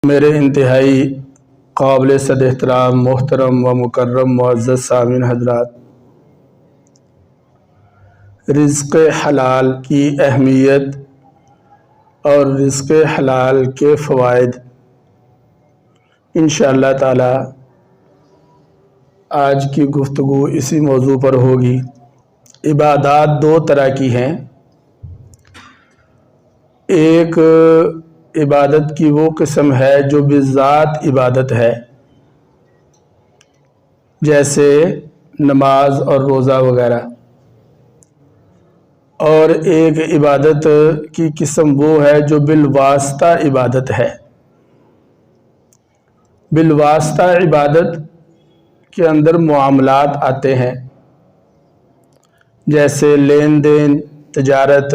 میرے انتہائی قابل صد احترام محترم و مکرم معزز سامعین حضرات، رزق حلال کی اہمیت اور رزق حلال کے فوائد انشاءاللہ تعالی آج کی گفتگو اسی موضوع پر ہوگی۔ عبادات دو طرح کی ہیں، ایک عبادت کی وہ قسم ہے جو بذات عبادت ہے، جیسے نماز اور روزہ وغیرہ، اور ایک عبادت کی قسم وہ ہے جو بالواسطہ عبادت ہے۔ بالواسطہ عبادت کے اندر معاملات آتے ہیں، جیسے لین دین، تجارت،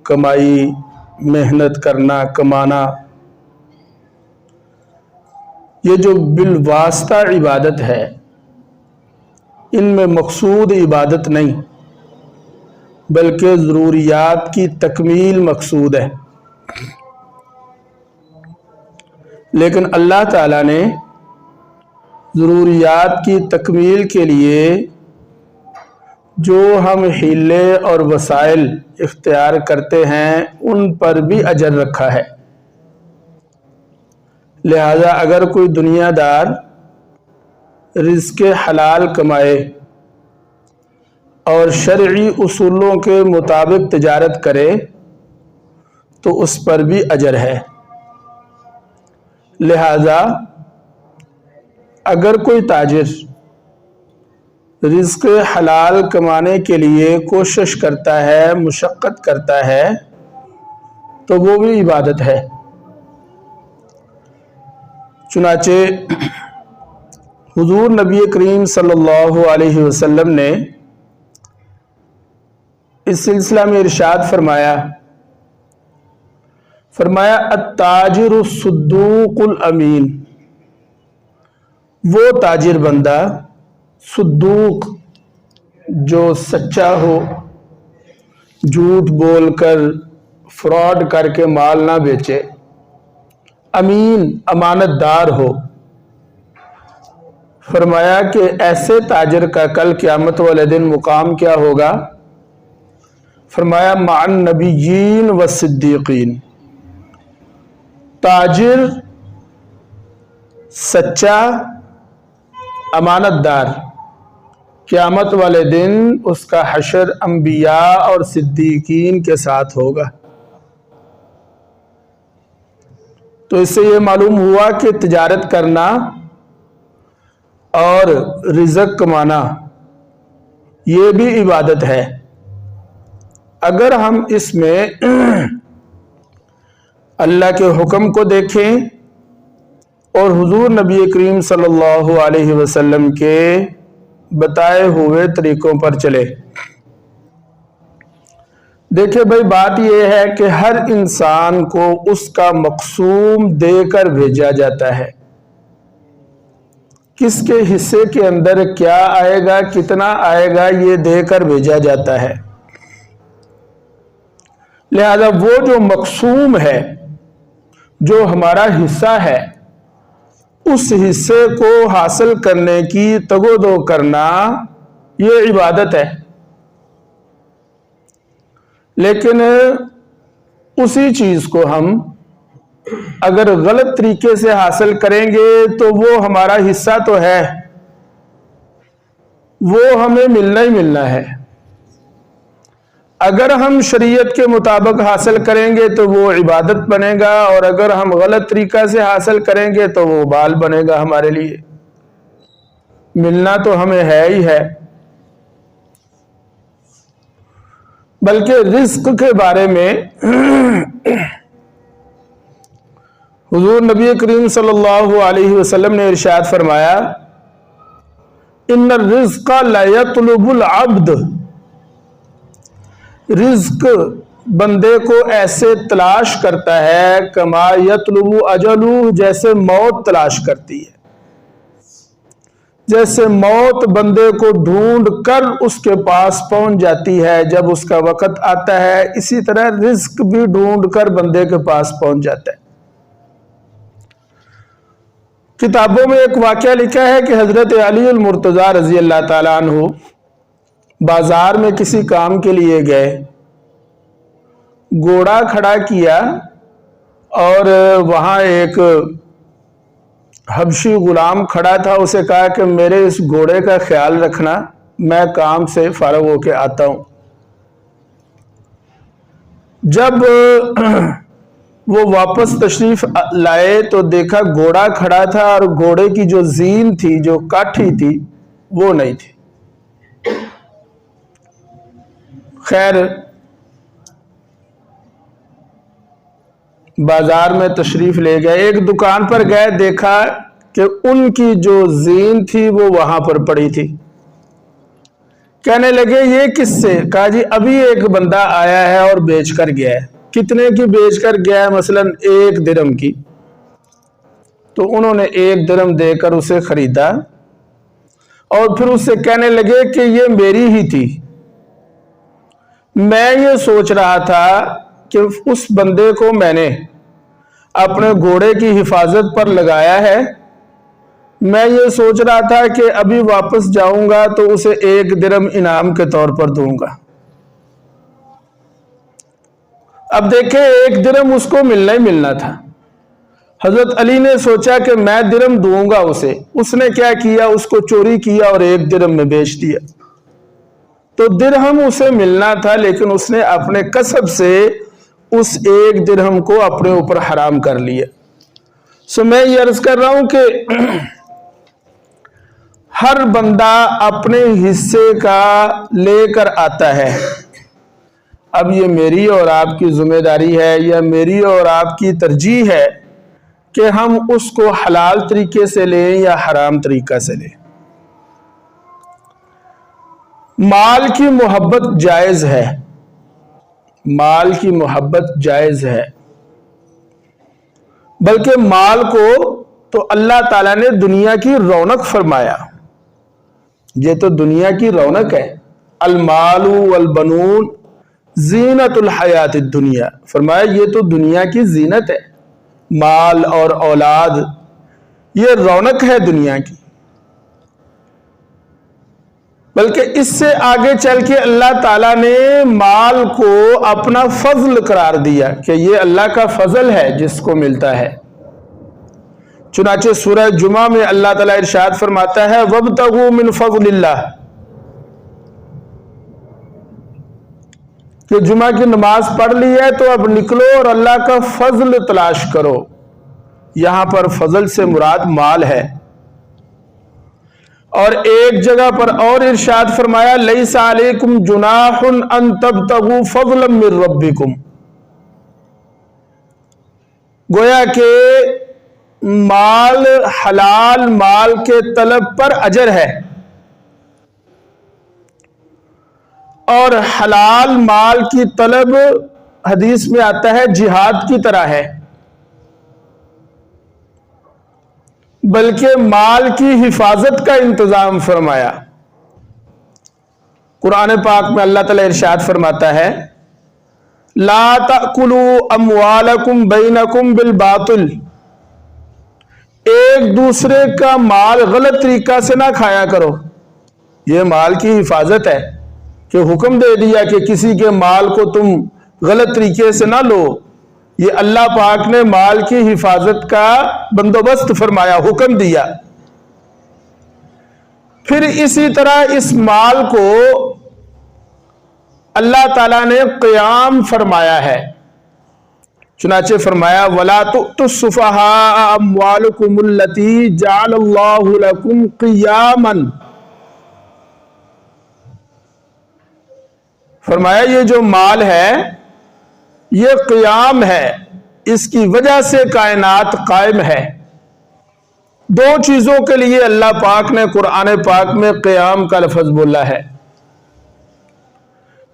کمائی، محنت کرنا، کمانا۔ یہ جو بالواسطہ عبادت ہے، ان میں مقصود عبادت نہیں بلکہ ضروریات کی تکمیل مقصود ہے۔ لیکن اللہ تعالیٰ نے ضروریات کی تکمیل کے لیے جو ہم حیلے اور وسائل اختیار کرتے ہیں ان پر بھی اجر رکھا ہے۔ لہذا اگر کوئی دنیا دار رزق حلال کمائے اور شرعی اصولوں کے مطابق تجارت کرے تو اس پر بھی اجر ہے۔ لہذا اگر کوئی تاجر رزق حلال کمانے کے لیے کوشش کرتا ہے، مشقت کرتا ہے، تو وہ بھی عبادت ہے۔ چنانچہ حضور نبی کریم صلی اللہ علیہ وسلم نے اس سلسلہ میں ارشاد فرمایا التاجر الصدوق الامین، وہ تاجر بندہ صدوق جو سچا ہو، جھوٹ بول کر فراڈ کر کے مال نہ بیچے، امین امانت دار ہو۔ فرمایا کہ ایسے تاجر کا کل قیامت والے دن مقام کیا ہوگا؟ فرمایا مع النبیین والصدیقین، تاجر سچا امانت دار، قیامت والے دن اس کا حشر انبیاء اور صدیقین کے ساتھ ہوگا۔ تو اس سے یہ معلوم ہوا کہ تجارت کرنا اور رزق کمانا یہ بھی عبادت ہے۔ اگر ہم اس میں اللہ کے حکم کو دیکھیں اور حضور نبی کریم صلی اللہ علیہ وسلم کے بتائے ہوئے طریقوں پر چلے۔ دیکھیں بھائی، بات یہ ہے کہ ہر انسان کو اس کا مقسوم دے کر بھیجا جاتا ہے۔ کس کے حصے کے اندر کیا آئے گا، کتنا آئے گا، یہ دے کر بھیجا جاتا ہے۔ لہذا وہ جو مقسوم ہے، جو ہمارا حصہ ہے، اس حصے کو حاصل کرنے کی تگ و دو کرنا یہ عبادت ہے۔ لیکن اسی چیز کو ہم اگر غلط طریقے سے حاصل کریں گے تو وہ ہمارا حصہ تو ہے، وہ ہمیں ملنا ہی ملنا ہے۔ اگر ہم شریعت کے مطابق حاصل کریں گے تو وہ عبادت بنے گا، اور اگر ہم غلط طریقہ سے حاصل کریں گے تو وہ بال بنے گا ہمارے لیے۔ ملنا تو ہمیں ہے ہی ہے۔ بلکہ رزق کے بارے میں حضور نبی کریم صلی اللہ علیہ وسلم نے ارشاد فرمایا ان الرزق لا يطلب العبد، رزق بندے کو ایسے تلاش کرتا ہے کما یطلب اجلہ، جیسے موت تلاش کرتی ہے۔ جیسے موت بندے کو ڈھونڈ کر اس کے پاس پہنچ جاتی ہے جب اس کا وقت آتا ہے، اسی طرح رزق بھی ڈھونڈ کر بندے کے پاس پہنچ جاتا ہے۔ کتابوں میں ایک واقعہ لکھا ہے کہ حضرت علی المرتضیٰ رضی اللہ تعالیٰ عنہ بازار میں کسی کام کے لیے گئے، گھوڑا کھڑا کیا اور وہاں ایک حبشی غلام کھڑا تھا، اسے کہا کہ میرے اس گھوڑے کا خیال رکھنا، میں کام سے فارغ ہو کے آتا ہوں۔ جب وہ واپس تشریف لائے تو دیکھا گھوڑا کھڑا تھا اور گھوڑے کی جو زین تھی، جو کاٹھی تھی، وہ نہیں تھی۔ خیر بازار میں تشریف لے گئے، ایک دکان پر گئے، دیکھا کہ ان کی جو زین تھی وہ وہاں پر پڑی تھی۔ کہنے لگے یہ کس سے؟ کہا جی ابھی ایک بندہ آیا ہے اور بیچ کر گیا ہے۔ کتنے کی بیچ کر گیا ہے؟ مثلا 1 درہم کی۔ تو انہوں نے 1 درہم دے کر اسے خریدا اور پھر اس سے کہنے لگے کہ یہ میری ہی تھی، میں یہ سوچ رہا تھا کہ اس بندے کو میں نے اپنے گھوڑے کی حفاظت پر لگایا ہے، میں یہ سوچ رہا تھا کہ ابھی واپس جاؤں گا تو اسے 1 درہم انعام کے طور پر دوں گا۔ اب دیکھیں 1 درہم اس کو ملنا ہی ملنا تھا۔ حضرت علی نے سوچا کہ میں درہم دوں گا اسے، اس نے کیا کیا؟ اس کو چوری کیا اور 1 درہم میں بیچ دیا۔ تو درہم اسے ملنا تھا لیکن اس نے اپنے کسب سے اس 1 درہم کو اپنے اوپر حرام کر لیا۔ سو میں یہ عرض کر رہا ہوں کہ ہر بندہ اپنے حصے کا لے کر آتا ہے۔ اب یہ میری اور آپ کی ذمہ داری ہے یا میری اور آپ کی ترجیح ہے کہ ہم اس کو حلال طریقے سے لیں یا حرام طریقہ سے لیں۔ مال کی محبت جائز ہے، مال کی محبت جائز ہے، بلکہ مال کو تو اللہ تعالیٰ نے دنیا کی رونق فرمایا۔ یہ تو دنیا کی رونق ہے۔ المال والبنون زینت الحیات الدنیا، فرمایا یہ تو دنیا کی زینت ہے، مال اور اولاد یہ رونق ہے دنیا کی۔ بلکہ اس سے آگے چل کے اللہ تعالیٰ نے مال کو اپنا فضل قرار دیا کہ یہ اللہ کا فضل ہے جس کو ملتا ہے۔ چنانچہ سورہ جمعہ میں اللہ تعالیٰ ارشاد فرماتا ہے وَابْتَغُوا مِنْ فَضْلِ اللَّهِ، کہ جمعہ کی نماز پڑھ لی ہے تو اب نکلو اور اللہ کا فضل تلاش کرو۔ یہاں پر فضل سے مراد مال ہے۔ اور ایک جگہ پر اور ارشاد فرمایا لَيْسَ عَلَيْكُمْ جُنَاحٌ أَن تَبْتَغُوا فَضْلًا مِّن رَبِّكُمْ، گویا کہ مال، حلال مال کے طلب پر اجر ہے، اور حلال مال کی طلب حدیث میں آتا ہے جہاد کی طرح ہے، بلکہ مال کی حفاظت کا انتظام فرمایا۔ قرآن پاک میں اللہ تعالیٰ ارشاد فرماتا ہے لا تأکلوا اموالکم بینکم بالباطل، ایک دوسرے کا مال غلط طریقہ سے نہ کھایا کرو۔ یہ مال کی حفاظت ہے کہ حکم دے دیا کہ کسی کے مال کو تم غلط طریقے سے نہ لو، یہ اللہ پاک نے مال کی حفاظت کا بندوبست فرمایا، حکم دیا۔ پھر اسی طرح اس مال کو اللہ تعالیٰ نے قیام فرمایا ہے، چنانچہ فرمایا وَلَا تُؤْتُوا السُّفَهَاءَ أَمْوَالَكُمُ الَّتِي جَعَلَ اللَّهُ لَكُمْ قِيَامًا، فرمایا یہ جو مال ہے یہ قیام ہے، اس کی وجہ سے کائنات قائم ہے۔ 2 چیزوں کے لیے اللہ پاک نے قرآن پاک میں قیام کا لفظ بولا ہے،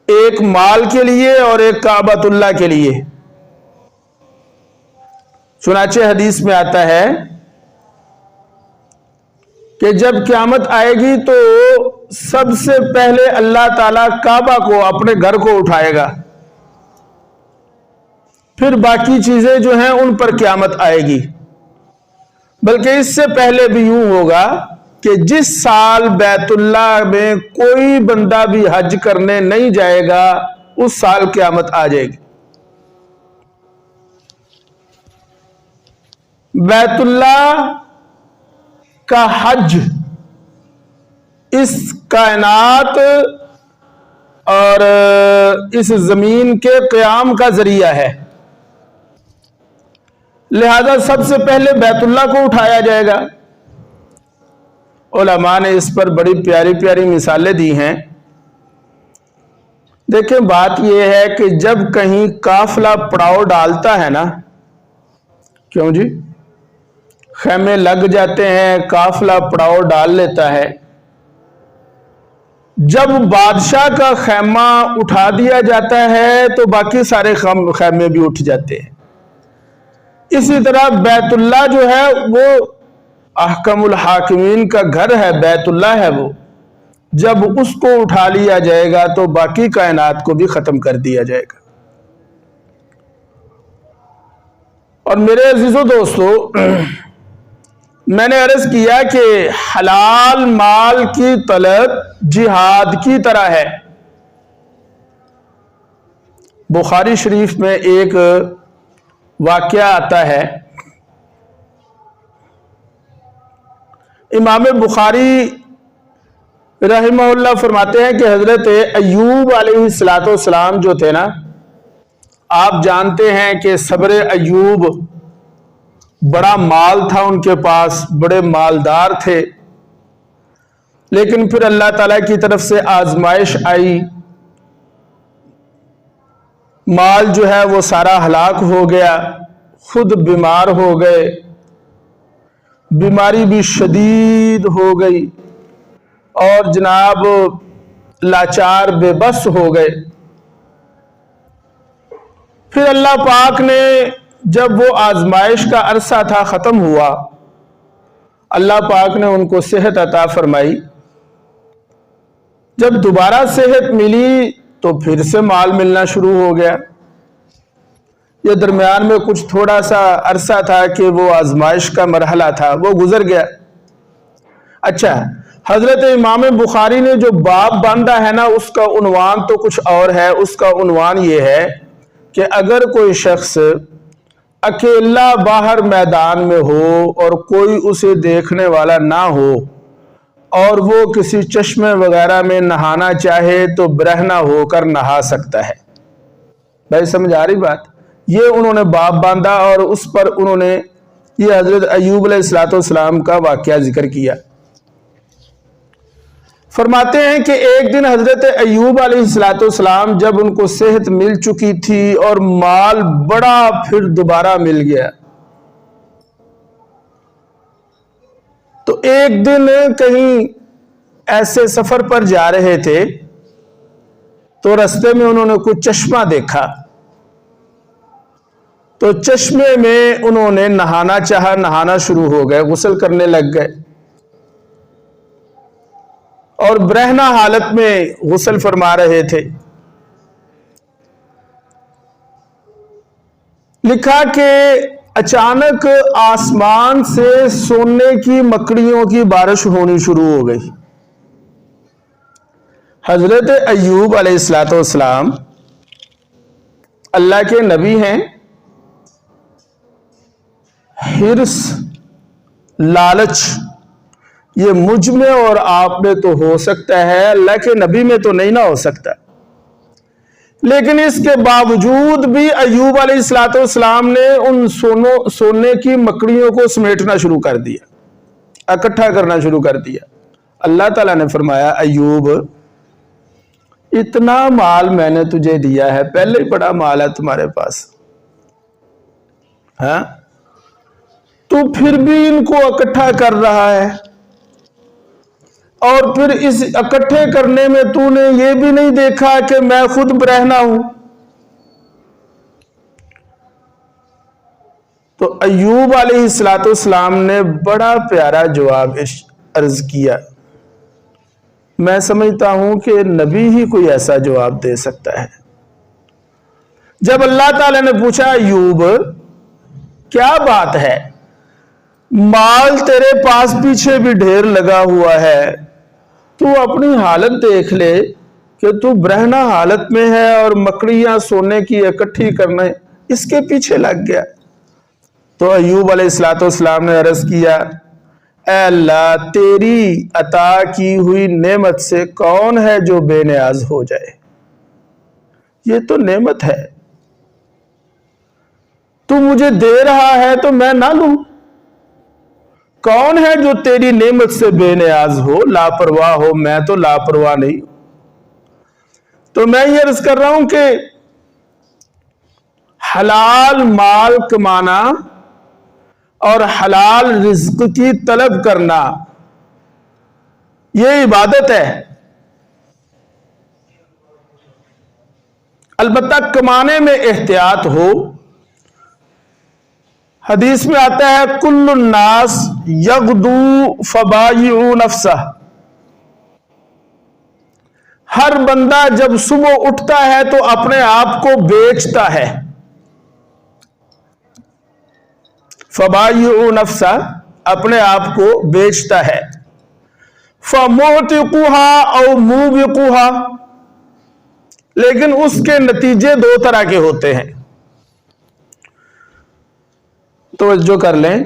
ایک مال کے لیے اور ایک کعبۃ اللہ کے لیے۔ چنانچہ حدیث میں آتا ہے کہ جب قیامت آئے گی تو سب سے پہلے اللہ تعالیٰ کعبہ کو، اپنے گھر کو اٹھائے گا، پھر باقی چیزیں جو ہیں ان پر قیامت آئے گی۔ بلکہ اس سے پہلے بھی یوں ہوگا کہ جس سال بیت اللہ میں کوئی بندہ بھی حج کرنے نہیں جائے گا اس سال قیامت آ جائے گی۔ بیت اللہ کا حج اس کائنات اور اس زمین کے قیام کا ذریعہ ہے، لہذا سب سے پہلے بیت اللہ کو اٹھایا جائے گا۔ علماء نے اس پر بڑی پیاری پیاری مثالیں دی ہیں۔ دیکھیں بات یہ ہے کہ جب کہیں قافلہ پڑاؤ ڈالتا ہے نا، کیوں جی، خیمے لگ جاتے ہیں، قافلہ پڑاؤ ڈال لیتا ہے، جب بادشاہ کا خیمہ اٹھا دیا جاتا ہے تو باقی سارے خیمے بھی اٹھ جاتے ہیں۔ اسی طرح بیت اللہ جو ہے وہ احکم الحاکمین کا گھر ہے، بیت اللہ ہے، وہ جب اس کو اٹھا لیا جائے گا تو باقی کائنات کو بھی ختم کر دیا جائے گا۔ اور میرے عزیزو دوستو، میں نے عرض کیا کہ حلال مال کی طلب جہاد کی طرح ہے۔ بخاری شریف میں ایک واقعہ آتا ہے، امام بخاری رحمہ اللہ فرماتے ہیں کہ حضرت ایوب علیہ السلام جو تھے نا، آپ جانتے ہیں کہ صبر ایوب بڑا مال تھا ان کے پاس، بڑے مالدار تھے، لیکن پھر اللہ تعالیٰ کی طرف سے آزمائش آئی، مال جو ہے وہ سارا ہلاک ہو گیا، خود بیمار ہو گئے، بیماری بھی شدید ہو گئی اور جناب لاچار بے بس ہو گئے۔ پھر اللہ پاک نے جب وہ آزمائش کا عرصہ تھا ختم ہوا، اللہ پاک نے ان کو صحت عطا فرمائی۔ جب دوبارہ صحت ملی تو پھر سے مال ملنا شروع ہو گیا۔ یہ درمیان میں کچھ تھوڑا سا عرصہ تھا کہ وہ آزمائش کا مرحلہ تھا، وہ گزر گیا۔ اچھا، حضرت امام بخاری نے جو باب باندھا ہے نا، اس کا عنوان تو کچھ اور ہے۔ اس کا عنوان یہ ہے کہ اگر کوئی شخص اکیلا باہر میدان میں ہو اور کوئی اسے دیکھنے والا نہ ہو اور وہ کسی چشمے وغیرہ میں نہانا چاہے تو برہنہ ہو کر نہا سکتا ہے۔ بھائی سمجھ آ رہی بات؟ یہ انہوں نے باب باندھا اور اس پر انہوں نے یہ حضرت ایوب علیہ السلام کا واقعہ ذکر کیا۔ فرماتے ہیں کہ ایک دن حضرت ایوب علیہ السلام جب ان کو صحت مل چکی تھی اور مال بڑا پھر دوبارہ مل گیا، تو ایک دن کہیں ایسے سفر پر جا رہے تھے تو رستے میں انہوں نے کوئی چشمہ دیکھا، تو چشمے میں انہوں نے نہانا چاہا، نہانا شروع ہو گئے، غسل کرنے لگ گئے اور برہنہ حالت میں غسل فرما رہے تھے۔ لکھا کہ اچانک آسمان سے سونے کی مکڑیوں کی بارش ہونی شروع ہو گئی۔ حضرت ایوب علیہ السلام اللہ کے نبی ہیں، حرص، لالچ یہ مجھ میں اور آپ میں تو ہو سکتا ہے، اللہ کے نبی میں تو نہیں نہ ہو سکتا، لیکن اس کے باوجود بھی ایوب علیہ السلام نے ان سونے کی مکڑیوں کو سمیٹنا شروع کر دیا، اکٹھا کرنا شروع کر دیا۔ اللہ تعالیٰ نے فرمایا، ایوب اتنا مال میں نے تجھے دیا ہے، پہلے ہی بڑا مال ہے تمہارے پاس، ہاں، تو پھر بھی ان کو اکٹھا کر رہا ہے، اور پھر اس اکٹھے کرنے میں تو نے یہ بھی نہیں دیکھا کہ میں خود برہنہ ہوں۔ تو ایوب علیہ السلام نے بڑا پیارا جواب عرض کیا۔ میں سمجھتا ہوں کہ نبی ہی کوئی ایسا جواب دے سکتا ہے۔ جب اللہ تعالی نے پوچھا، ایوب کیا بات ہے، مال تیرے پاس پیچھے بھی ڈھیر لگا ہوا ہے، تو اپنی حالت دیکھ لے کہ تو برہنہ حالت میں ہے اور مکڑیاں سونے کی اکٹھی کرنے اس کے پیچھے لگ گیا۔ تو ایوب علیہ السلام نے عرض کیا، اے اللہ، تیری عطا کی ہوئی نعمت سے کون ہے جو بے نیاز ہو جائے؟ یہ تو نعمت ہے، تو مجھے دے رہا ہے تو میں نہ لوں؟ کون ہے جو تیری نعمت سے بے نیاز ہو، لاپرواہ ہو؟ میں تو لاپرواہ نہیں ہوں۔ تو میں یہ عرض کر رہا ہوں کہ حلال مال کمانا اور حلال رزق کی طلب کرنا یہ عبادت ہے، البتہ کمانے میں احتیاط ہو۔ حدیث میں آتا ہے، کل الناس یغدو فبایع نفسہ، ہر بندہ جب صبح اٹھتا ہے تو اپنے آپ کو بیچتا ہے۔ فبایع نفسہ، اپنے آپ کو بیچتا ہے۔ فموتقها او موبقها، لیکن اس کے نتیجے دو طرح کے ہوتے ہیں۔ توجہ کر لیں،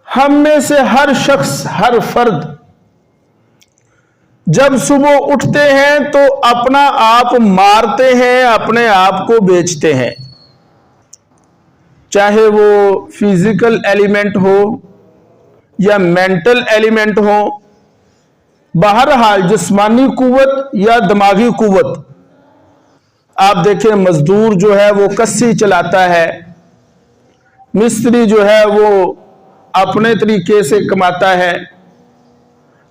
ہم میں سے ہر شخص، ہر فرد جب صبح اٹھتے ہیں تو اپنا آپ مارتے ہیں، اپنے آپ کو بیچتے ہیں، چاہے وہ فزیکل ایلیمنٹ ہو یا مینٹل ایلیمنٹ ہو، بہرحال جسمانی قوت یا دماغی قوت۔ آپ دیکھیں، مزدور جو ہے وہ کسی چلاتا ہے، مستری جو ہے وہ اپنے طریقے سے کماتا ہے،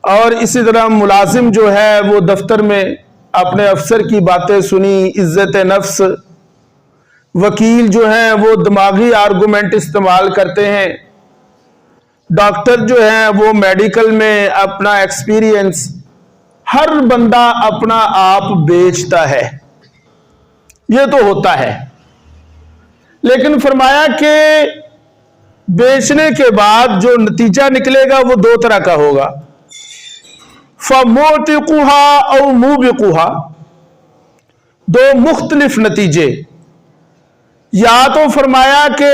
اور اسی طرح ملازم جو ہے وہ دفتر میں اپنے افسر کی باتیں سنی، عزت نفس۔ وکیل جو ہیں وہ دماغی آرگومنٹ استعمال کرتے ہیں، ڈاکٹر جو ہیں وہ میڈیکل میں اپنا ایکسپیرینس۔ ہر بندہ اپنا آپ بیچتا ہے، یہ تو ہوتا ہے، لیکن فرمایا کہ بیچنے کے بعد جو نتیجہ نکلے گا وہ دو طرح کا ہوگا۔ فَمُوتِقُهَا أَوْ مُوبِقُهَا، دو مختلف نتیجے۔ یا تو فرمایا کہ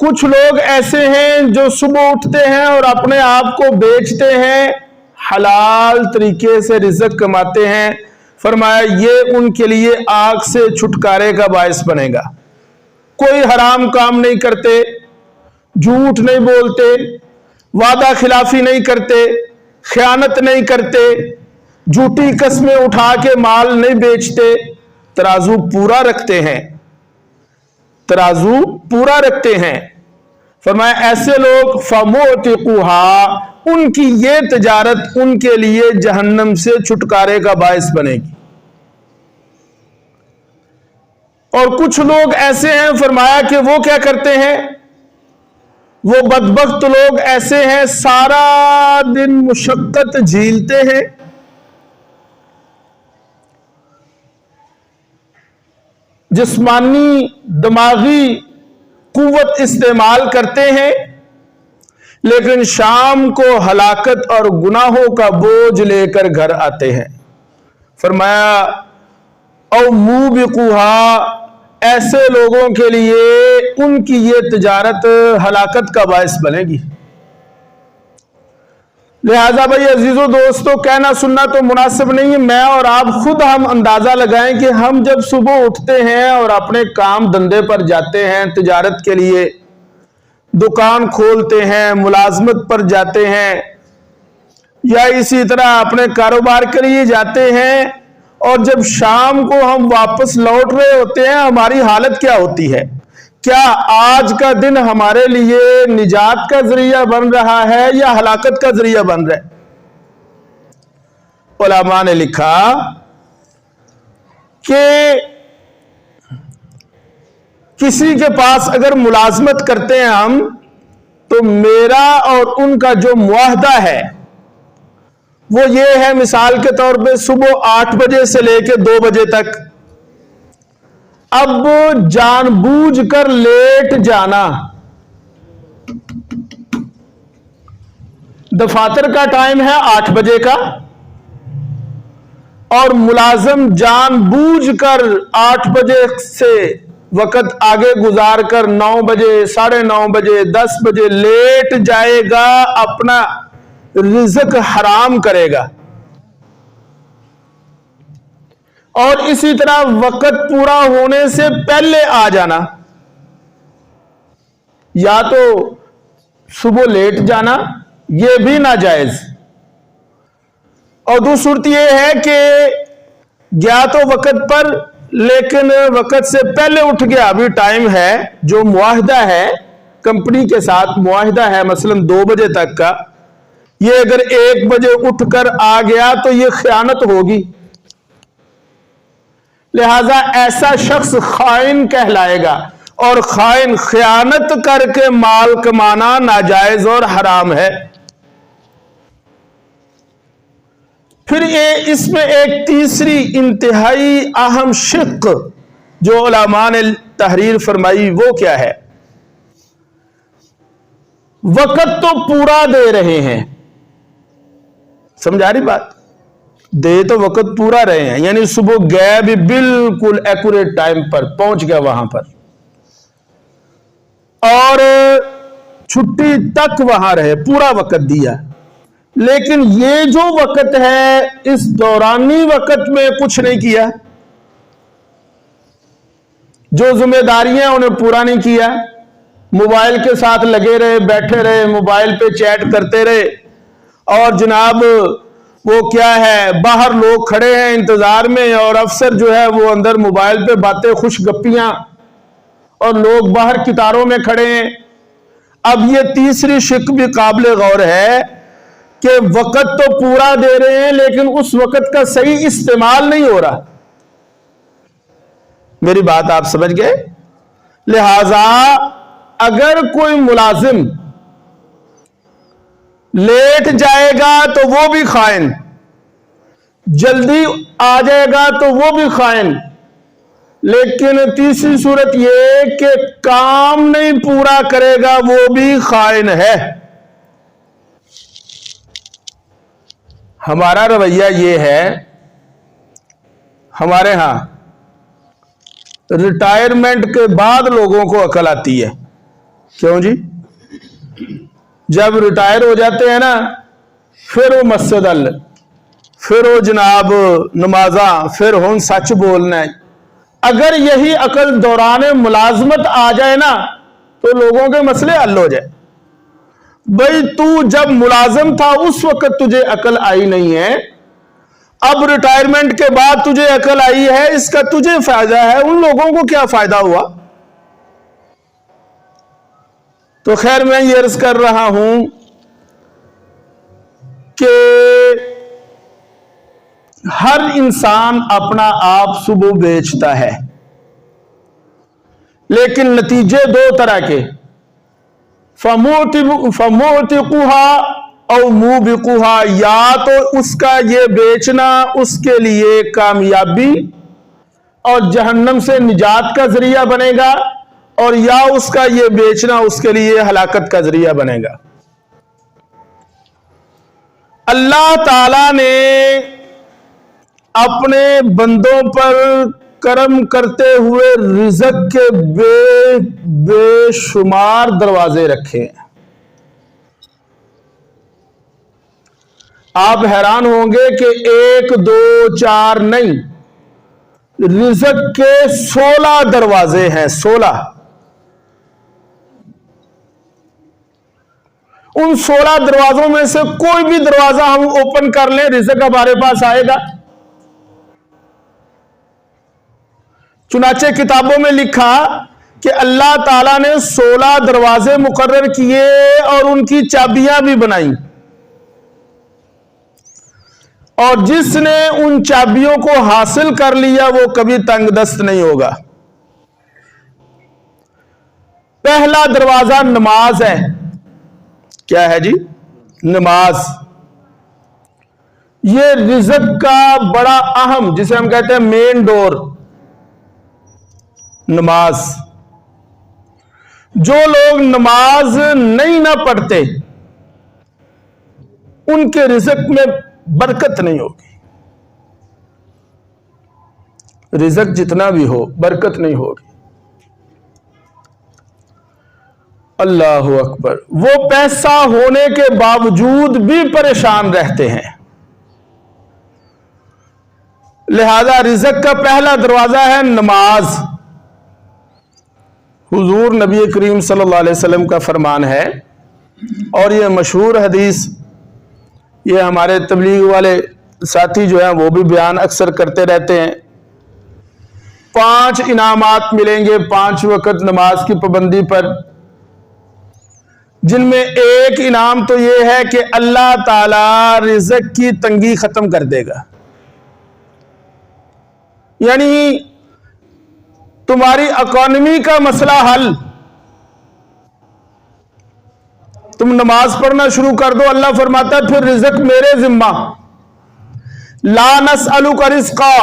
کچھ لوگ ایسے ہیں جو صبح اٹھتے ہیں اور اپنے آپ کو بیچتے ہیں، حلال طریقے سے رزق کماتے ہیں، فرمایا یہ ان کے لیے آگ سے چھٹکارے کا باعث بنے گا۔ کوئی حرام کام نہیں کرتے، جھوٹ نہیں بولتے، وعدہ خلافی نہیں کرتے، خیانت نہیں کرتے، جھوٹی قسمیں اٹھا کے مال نہیں بیچتے، ترازو پورا رکھتے ہیں، ترازو پورا رکھتے ہیں۔ فرمایا ایسے لوگ فَمُوتِقُهَا، ان کی یہ تجارت ان کے لیے جہنم سے چھٹکارے کا باعث بنے گی۔ اور کچھ لوگ ایسے ہیں، فرمایا کہ وہ کیا کرتے ہیں، وہ بدبخت لوگ ایسے ہیں، سارا دن مشقت جھیلتے ہیں، جسمانی دماغی قوت استعمال کرتے ہیں، لیکن شام کو ہلاکت اور گناہوں کا بوجھ لے کر گھر آتے ہیں۔ فرمایا او موبقوہا، ایسے لوگوں کے لیے ان کی یہ تجارت ہلاکت کا باعث بنے گی۔ لہذا بھائی عزیزو دوستو، کہنا سننا تو مناسب نہیں ہے، میں اور آپ خود ہم اندازہ لگائیں کہ ہم جب صبح اٹھتے ہیں اور اپنے کام دھندے پر جاتے ہیں، تجارت کے لیے دکان کھولتے ہیں، ملازمت پر جاتے ہیں، یا اسی طرح اپنے کاروبار کے لیے جاتے ہیں، اور جب شام کو ہم واپس لوٹ رہے ہوتے ہیں، ہماری حالت کیا ہوتی ہے؟ کیا آج کا دن ہمارے لیے نجات کا ذریعہ بن رہا ہے یا ہلاکت کا ذریعہ بن رہا ہے؟ علماء نے لکھا کہ کسی کے پاس اگر ملازمت کرتے ہیں ہم، تو میرا اور ان کا جو معاہدہ ہے وہ یہ ہے، مثال کے طور پہ صبح 8 بجے سے لے کے 2 بجے تک اب جان بوجھ کر لیٹ جانا، دفاتر کا ٹائم ہے 8 بجے کا اور ملازم جان بوجھ کر 8 بجے سے وقت آگے گزار کر 9 بجے، 9:30 بجے، 10 بجے لیٹ جائے گا، اپنا رزق حرام کرے گا۔ اور اسی طرح وقت پورا ہونے سے پہلے آ جانا، یا تو صبح لیٹ جانا، یہ بھی ناجائز۔ اور دوسری صورت یہ ہے کہ گیا تو وقت پر لیکن وقت سے پہلے اٹھ گیا، ابھی ٹائم ہے، جو معاہدہ ہے کمپنی کے ساتھ معاہدہ ہے مثلا 2 بجے تک کا، یہ اگر 1 بجے اٹھ کر آ گیا تو یہ خیانت ہوگی، لہذا ایسا شخص خائن کہلائے گا، اور خائن خیانت کر کے مال کمانا ناجائز اور حرام ہے۔ پھر اس میں ایک تیسری انتہائی اہم شق جو علماء نے تحریر فرمائی وہ کیا ہے؟ وقت تو پورا دے رہے ہیں، سمجھا رہی بات؟ دے تو وقت پورا رہے ہیں، یعنی صبح گئے بھی بالکل ایکوریٹ ٹائم پر پہنچ گیا وہاں پر، اور چھٹی تک وہاں رہے، پورا وقت دیا، لیکن یہ جو وقت ہے اس دورانی وقت میں کچھ نہیں کیا، جو ذمہ داریاں انہیں پورا نہیں کیا، موبائل کے ساتھ لگے رہے، بیٹھے رہے، موبائل پہ چیٹ کرتے رہے، اور جناب وہ کیا ہے، باہر لوگ کھڑے ہیں انتظار میں، اور افسر جو ہے وہ اندر موبائل پہ باتیں خوش گپیاں، اور لوگ باہر قطاروں میں کھڑے ہیں۔ اب یہ تیسری شق بھی قابل غور ہے کہ وقت تو پورا دے رہے ہیں لیکن اس وقت کا صحیح استعمال نہیں ہو رہا۔ میری بات آپ سمجھ گئے؟ لہذا اگر کوئی ملازم لیٹ جائے گا تو وہ بھی خائن، جلدی آ جائے گا تو وہ بھی خائن، لیکن تیسری صورت یہ کہ کام نہیں پورا کرے گا وہ بھی خائن ہے۔ ہمارا رویہ یہ ہے، ہمارے ہاں ریٹائرمنٹ کے بعد لوگوں کو عقل آتی ہے۔ کیوں جی؟ جب ریٹائر ہو جاتے ہیں نا، پھر وہ مسجد ال، پھر وہ جناب نمازاں، پھر ہون سچ بولنا ہے۔ اگر یہی عقل دوران ملازمت آ جائے نا تو لوگوں کے مسئلے حل ہو جائے۔ بھئی تو جب ملازم تھا اس وقت تجھے عقل آئی نہیں ہے، اب ریٹائرمنٹ کے بعد تجھے عقل آئی ہے، اس کا تجھے فائدہ ہے، ان لوگوں کو کیا فائدہ ہوا؟ تو خیر میں یہ عرض کر رہا ہوں کہ ہر انسان اپنا آپ صبح بیچتا ہے، لیکن نتیجے 2 طرح کے، فَمُعْتِقُهَا او مُوبِقُهَا، یا تو اس کا یہ بیچنا اس کے لیے کامیابی اور جہنم سے نجات کا ذریعہ بنے گا، اور یا اس کا یہ بیچنا اس کے لیے ہلاکت کا ذریعہ بنے گا۔ اللہ تعالی نے اپنے بندوں پر کرم کرتے ہوئے رزق کے بے شمار دروازے رکھے ہیں۔ آپ حیران ہوں گے کہ 1 2 4 نہیں، رزق کے 16 دروازے ہیں، 16۔ ان 16 دروازوں میں سے کوئی بھی دروازہ ہم اوپن کر لیں، رزق ہمارے پاس آئے گا۔ چنانچہ کتابوں میں لکھا کہ اللہ تعالیٰ نے 16 دروازے مقرر کیے اور ان کی چابیاں بھی بنائیں، اور جس نے ان چابیوں کو حاصل کر لیا وہ کبھی تنگ دست نہیں ہوگا۔ پہلا دروازہ نماز ہے۔ کیا ہے جی؟ نماز۔ یہ رزق کا بڑا اہم، جسے ہم کہتے ہیں مین ڈور، نماز. جو لوگ نماز نہیں نہ پڑھتے ان کے رزق میں برکت نہیں ہوگی. رزق جتنا بھی ہو برکت نہیں ہوگی. اللہ اکبر. وہ پیسہ ہونے کے باوجود بھی پریشان رہتے ہیں. لہذا رزق کا پہلا دروازہ ہے نماز. حضور نبی کریم صلی اللہ علیہ وسلم کا فرمان ہے اور یہ مشہور حدیث یہ ہمارے تبلیغ والے ساتھی جو ہیں وہ بھی بیان اکثر کرتے رہتے ہیں. 5 انعامات ملیں گے 5 وقت نماز کی پابندی پر، جن میں ایک انعام تو یہ ہے کہ اللہ تعالی رزق کی تنگی ختم کر دے گا. یعنی تمہاری اکانومی کا مسئلہ حل. تم نماز پڑھنا شروع کر دو، اللہ فرماتا ہے پھر رزق میرے ذمہ. لا نسألک رزقا،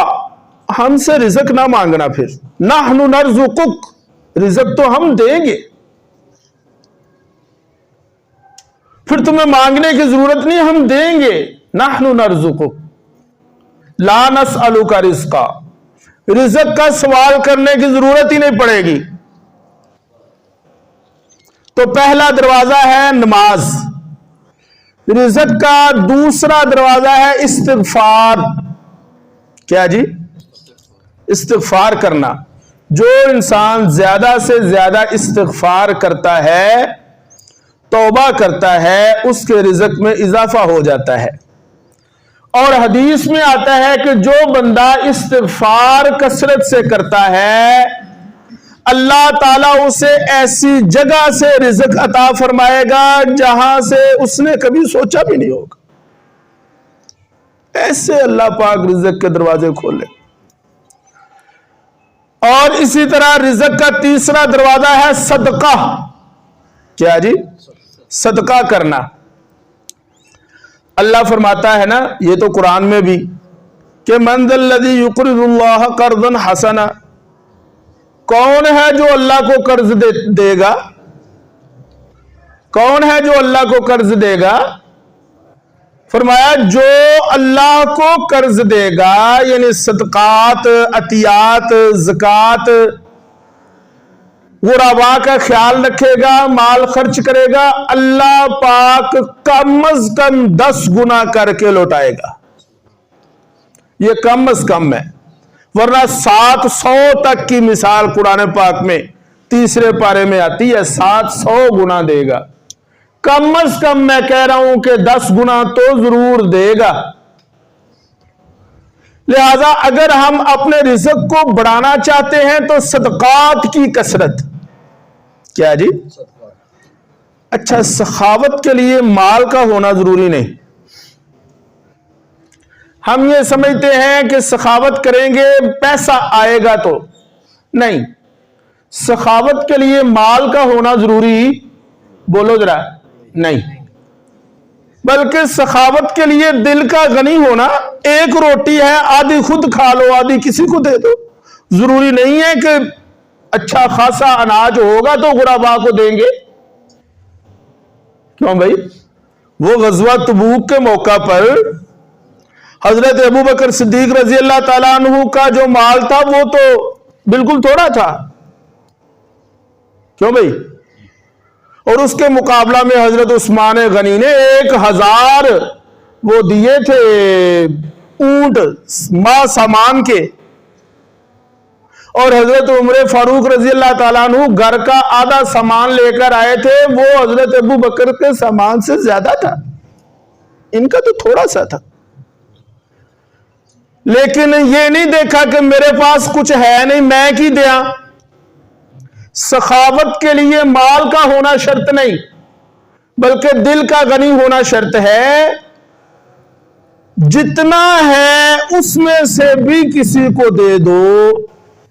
ہم سے رزق نہ مانگنا. پھر نحن نرزقک، رزق تو ہم دیں گے، پھر تمہیں مانگنے کی ضرورت نہیں، ہم دیں گے. نحن نرزقک لا نسألک رزقا، رزق کا سوال کرنے کی ضرورت ہی نہیں پڑے گی. تو پہلا دروازہ ہے نماز. رزق کا دوسرا دروازہ ہے استغفار. کیا جی؟ استغفار کرنا. جو انسان زیادہ سے زیادہ استغفار کرتا ہے، توبہ کرتا ہے، اس کے رزق میں اضافہ ہو جاتا ہے. اور حدیث میں آتا ہے کہ جو بندہ استغفار کثرت سے کرتا ہے اللہ تعالیٰ اسے ایسی جگہ سے رزق عطا فرمائے گا جہاں سے اس نے کبھی سوچا بھی نہیں ہوگا. ایسے اللہ پاک رزق کے دروازے کھولے. اور اسی طرح رزق کا تیسرا دروازہ ہے صدقہ. کیا جی؟ صدقہ کرنا. اللہ فرماتا ہے نا، یہ تو قرآن میں بھی، کہ من ذا الذی یقرض اللہ قرضا حسنا. کون ہے جو اللہ کو قرض دے گا؟ کون ہے جو اللہ کو قرض دے گا؟ فرمایا جو اللہ کو قرض دے گا، یعنی صدقات، عطیات، زکات، غرباء کا خیال رکھے گا، مال خرچ کرے گا، اللہ پاک کم از کم 10 گنا کر کے لوٹائے گا. یہ کم از کم ہے، ورنہ 700 تک کی مثال قرآن پاک میں 3 پارے میں آتی ہے. 700 گنا دے گا. کم از کم میں کہہ رہا ہوں کہ 10 گنا تو ضرور دے گا. لہذا اگر ہم اپنے رزق کو بڑھانا چاہتے ہیں تو صدقات کی کثرت. کیا جی؟ اچھا، سخاوت کے لیے مال کا ہونا ضروری نہیں. ہم یہ سمجھتے ہیں کہ سخاوت کریں گے پیسہ آئے گا تو نہیں. سخاوت کے لیے مال کا ہونا ضروری، بولو ذرا، نہیں. بلکہ سخاوت کے لیے دل کا غنی ہونا. ایک روٹی ہے، آدھی خود کھا لو، آدھی کسی کو دے دو. ضروری نہیں ہے کہ اچھا خاصا اناج ہوگا تو غرباء کو دیں گے. کیوں بھائی؟ وہ غزوہ تبوک کے موقع پر حضرت ابو بکر صدیق رضی اللہ تعالیٰ عنہ کا جو مال تھا وہ تو بالکل تھوڑا تھا. کیوں بھائی؟ اور اس کے مقابلہ میں حضرت عثمان غنی نے 1000 وہ دیے تھے اونٹ ماں سامان کے. اور حضرت عمر فاروق رضی اللہ تعالیٰ عنہ گھر کا آدھا سامان لے کر آئے تھے، وہ حضرت ابو بکر کے سامان سے زیادہ تھا. ان کا تو تھوڑا سا تھا. لیکن یہ نہیں دیکھا کہ میرے پاس کچھ ہے نہیں میں کی دیا. سخاوت کے لیے مال کا ہونا شرط نہیں، بلکہ دل کا غنی ہونا شرط ہے. جتنا ہے اس میں سے بھی کسی کو دے دو،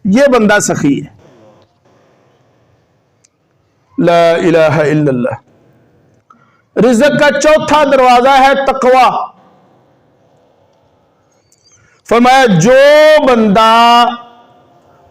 یہ بندہ سخی ہے. لا الہ الا اللہ. رزق کا چوتھا دروازہ ہے تقوی. فرمایا جو بندہ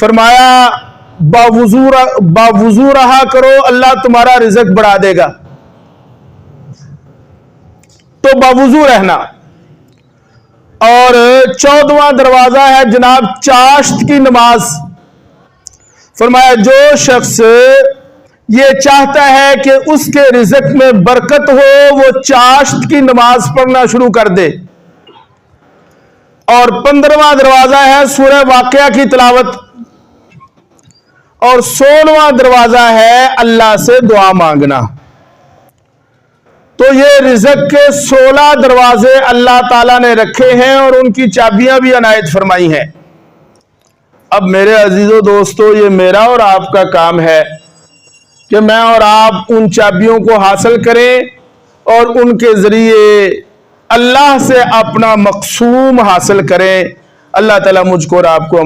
فرمایا باوضو رہا کرو، اللہ تمہارا رزق بڑھا دے گا۔ تو باوضو رہنا۔ اور 14واں دروازہ ہے جناب چاشت کی نماز۔ فرمایا جو شخص یہ چاہتا ہے کہ اس کے رزق میں برکت ہو، وہ چاشت کی نماز پڑھنا شروع کر دے۔ اور 15واں دروازہ ہے سورہ واقعہ کی تلاوت۔ اور 16واں دروازہ ہے اللہ سے دعا مانگنا۔ تو یہ رزق کے 16 دروازے اللہ تعالیٰ نے رکھے ہیں اور ان کی چابیاں بھی عنایت فرمائی ہیں۔ اب میرے عزیزو دوستو، یہ میرا اور آپ کا کام ہے کہ میں اور آپ ان چابیوں کو حاصل کریں اور ان کے ذریعے اللہ سے اپنا مقصوم حاصل کریں۔ اللہ تعالیٰ مجھ کو اور آپ کو